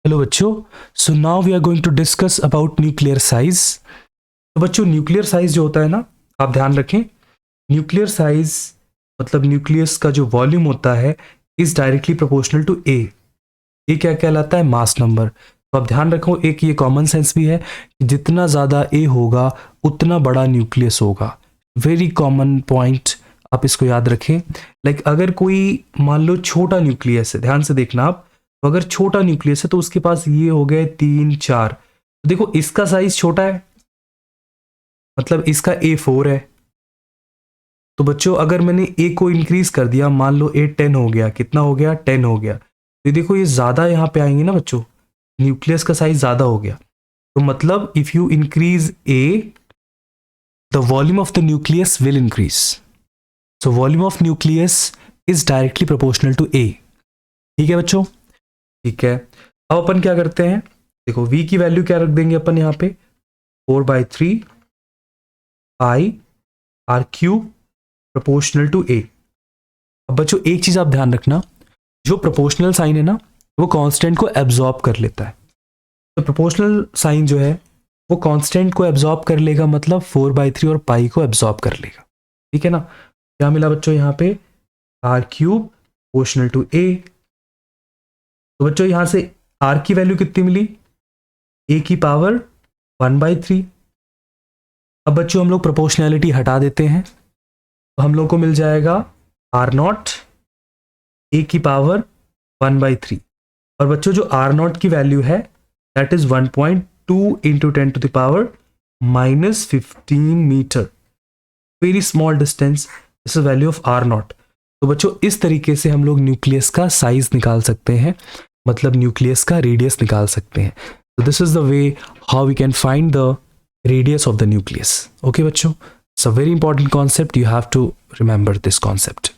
Hello बच्चों, so now we are going to discuss about nuclear size. तो बच्चों nuclear size जो होता है ना, आप ध्यान रखें, न्यूक्लियर साइज मतलब न्यूक्लियस का जो वॉल्यूम होता है इज डायरेक्टली प्रोपोर्शनल टू ए। ये क्या कहलाता है? Mass number. तो आप ध्यान रखो, एक ये कॉमन सेंस भी है कि जितना ज़्यादा ए होगा उतना बड़ा न्यूक्लियस होगा। वेरी कॉमन पॉइंट, आप इसको याद रखें। लाइक अगर कोई मान लो छोटा न्यूक्लियस है, ध्यान से देखना आप, तो अगर छोटा न्यूक्लियस है तो उसके पास ये हो गए 3 4। तो देखो इसका साइज छोटा है, मतलब इसका A4 है। तो बच्चों अगर मैंने ए को इंक्रीज कर दिया, मान लो ए 10 हो गया, कितना हो गया? 10 हो गया। तो देखो ये ज्यादा यहां पे आएंगे ना बच्चों, न्यूक्लियस का साइज ज्यादा हो गया। तो मतलब if you increase a, the volume of the nucleus will increase. So volume of nucleus is directly proportional to a. ठीक है बच्चों, ठीक है। अब अपन क्या करते हैं, देखो v की वैल्यू क्या रख देंगे अपन यहाँ पे, 4/3 पाई आर क्यूब प्रोपोर्शनल टू ए। अब बच्चों एक चीज आप ध्यान रखना, जो प्रोपोर्शनल साइन है ना वो कांस्टेंट को एब्जॉर्ब कर लेता है। तो प्रोपोर्शनल साइन जो है वो कांस्टेंट को एब्जॉर्ब कर लेगा, मतलब 4/3 और पाई को एब्जॉर्ब कर लेगा। ठीक है ना। क्या मिला बच्चों यहाँ पे? आर क्यूब प्रोपोर्शनल टू ए। तो बच्चों यहां से आर की वैल्यू कितनी मिली? ए की पावर 1/3। अब बच्चों हम लोग प्रोपोर्शनैलिटी हटा देते हैं, तो हम लोग को मिल जाएगा आर नॉट ए की पावर 1/3। और बच्चों जो आर नॉट की वैल्यू है that is 1.2 into 10 to the power -15 metre. Very small distance, this is value of R naught. तो बच्चों इस तरीके से हम लोग न्यूक्लियस का साइज निकाल सकते हैं, मतलब न्यूक्लियस का रेडियस निकाल सकते हैं। तो this is the way how we can find the radius of the nucleus. Okay बच्चों, it's a very important concept, you have to remember this concept.